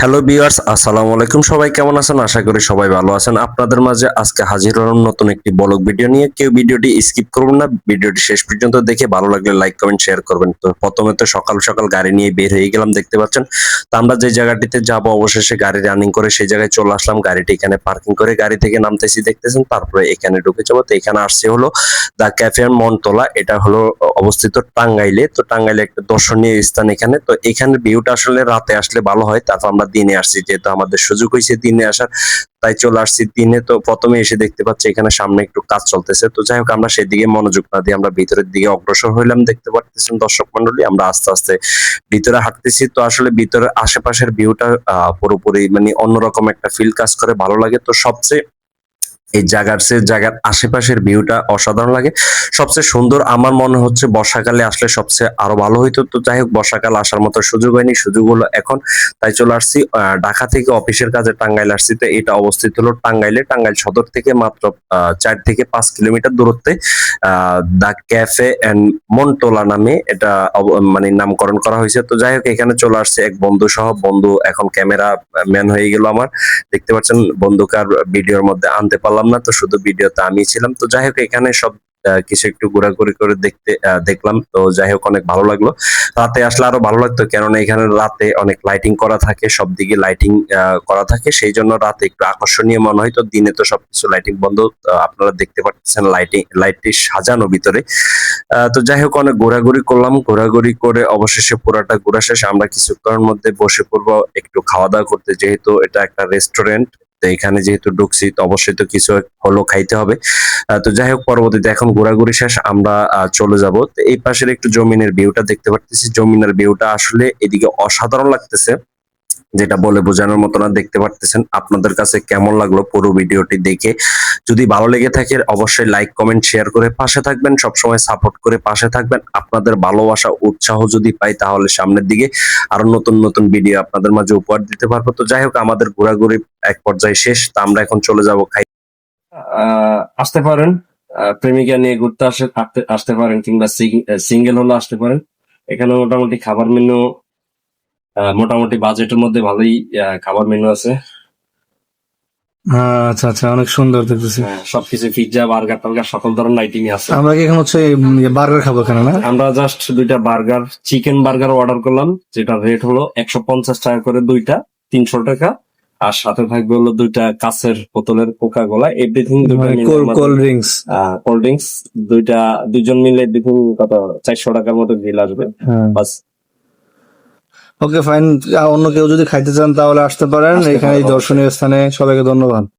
Hello viewers, আসসালামু আলাইকুম। সবাই কেমন আছেন? আশা করি সবাই ভালো আছেন। আপনাদের মাঝে আজকে হাজির হলাম নতুন একটি ব্লগ ভিডিও নিয়ে। কেউ ভিডিওটি স্কিপ করবেন না। ভিডিওটি শেষ পর্যন্ত দেখে ভালো লাগলে লাইক, কমেন্ট, শেয়ার করবেন। তো প্রথমে তো সকাল সকাল গাড়ি নিয়ে বের হয়ে গেলাম, দেখতে পাচ্ছেন। তো আমরা যে জায়গাটিতে যাব অবশেষে গাড়ি রানিং করে সেই জায়গায় চলে আসলাম। গাড়িটি এখানে পার্কিং করে গাড়ি থেকে নামতেছি দেখতেছেন। তারপরে এখানে ঢুকে যাবো। তো এখানে আসছে হলো দ্য ক্যাফে মনতলা। এটা হলো অবস্থিত টাঙ্গাইলে। তো টাঙ্গাইলে একটা দর্শনীয় স্থান এখানে। তো এখানের ভিউটা আসলে রাতে আসলে ভালো হয়। তারপর আমরা দিনে আসছি, যেহেতু আমাদের সুযোগ হয়েছে দিনে আসার, তাই চলে আসছি দিনে। তো প্রথমে এসে দেখতে পাচ্ছি এখানে সামনে একটু কাজ চলতেছে। তো যাই হোক, আমরা সেদিকে মনোযোগ না দিয়ে আমরা ভিতরের দিকে অগ্রসর হইলাম। দেখতে পাচ্ছেন দর্শক মন্ডলী, আমরা আস্তে আস্তে ভিতরে হাঁটতেছি। তো আসলে ভিতরে আশেপাশের ভিউটা পুরোপুরি মানে অন্যরকম একটা ফিল কাজ করে, ভালো লাগে। তো সবচেয়ে এই জায়গার আশেপাশের ভিউটা অসাধারণ লাগে। সবচেয়ে সুন্দর আমার মনে হচ্ছে বর্ষাকালে আসলে সবচেয়ে আরো ভালো হইতো। তো যাই হোক, বর্ষাকাল আসার মতো সুযোগ হয়নি, সুযোগ হলো এখন। তাই চলে আসছি ঢাকা থেকে অফিসের কাজে টাঙ্গাইল আসছি। তো এটা অবস্থিত হলো টাঙ্গাইলে। টাঙ্গাইল সদর থেকে মাত্র 4 থেকে 5 কিলোমিটার দূরত্বে দ্য ক্যাফে এন্ড মন্টোলা নামে এটা মানে নামকরণ করা হয়েছে। তো যাই হোক, এখানে চলে আসছে এক বন্ধু সহ। বন্ধু এখন ক্যামেরা ম্যান হয়ে গেল আমার। দেখতে পাচ্ছেন বন্ধুকে আর ভিডিওর মধ্যে আনতে পারলাম না, তো শুধু ভিডিওতে আমি ছিলাম। তো যাই হোক, এখানে সব কিছু একটু ঘোরাঘুরি করে দেখলাম। তো যাই হোক, অনেক ভালো লাগলো। রাতে আসলে আরো ভালো লাগতো, কেননা এখানে রাতে অনেক লাইটিং করা থাকে, সব দিকে লাইটিং করা থাকে, সেই জন্য রাতে একটু আকর্ষণীয় মনে হয়। তো দিনে তো সবকিছু লাইটিং বন্ধ। আপনারা দেখতে পাচ্ছেন লাইটটি সাজানো ভিতরে। তো যাই হোক, অনেক ঘোরাঘুরি করলাম। ঘোরাঘুরি করে অবশেষে পুরাটা ঘোরা শেষ। আমরা কিছুক্ষণের মধ্যে বসে পড়বো একটু খাওয়া দাওয়া করতে, যেহেতু এটা একটা রেস্টুরেন্ট। তো এখানে যেহেতু ঢুকছি, তো অবশ্যই তো কিছু হলো খাইতে হবে। তো যাই হোক, পরবর্তীতে এখন ঘোরাঘুরি শেষ, আমরা চলে যাব। তো এই পাশের একটু জমিনের ভিউটা দেখতে পারতেছি। জমিনের ভিউটা আসলে এদিকে অসাধারণ লাগতেছে, যেটা বলে বোঝানোর মতো না। দেখতে পারতেছেন। আপনাদের কাছে কেমন লাগলো পুরো ভিডিওটি দেখে? যদি ভালো লেগে থাকে অবশ্যই লাইক, কমেন্ট, শেয়ার করে পাশে থাকবেন। সবসময় সাপোর্ট করে পাশে থাকবেন। আপনাদের ভালোবাসা, উৎসাহ যদি পাই, তাহলে সামনের দিকে আরো নতুন নতুন ভিডিও আপনাদের মাঝে উপহার দিতে পারবো। তো যাই হোক, আমাদের ঘোরাঘুরি এক পর্যায়ে শেষ। তা আমরা এখন চলে যাব খাই। আসতে পারেন, প্রেমিকা নিয়ে ঘুরতে আসতে পারেন, কিংবা সিঙ্গেল হলে আসতে পারেন। এখানে মোটামুটি খাবার মেনু মোটামুটি বাজেটের মধ্যে ভালোই খাবার মেনু আছে। আচ্ছা আচ্ছা, অনেক সুন্দর দেখতেছি। সবকিছু পিৎজা, বার্গার টার্গার সকল ধরনের আইটেমই আছে। আমরা কি এখন হচ্ছে বার্গার খাবো এখানে না? আমরা জাস্ট দুইটা বার্গার, চিকেন বার্গার অর্ডার করলাম, যেটা রেট হলো 150 টাকা করে দুইটা, 300 টাকা। আর সাথে থাকবে হলো দুইটা কাঁচের বোতলের Coca Cola, everything cold drinks. Cold drinks দুইজন মিলে এভরিথিং কত 400 টাকার মতো বিল আসবে। বাস। Okay fine. অন্য কেউ যদি খাইতে চান তাহলে আসতে পারেন। আসতে এখানে পারেন, এই দর্শনীয় স্থানে সবাইকে ধন্যবাদ।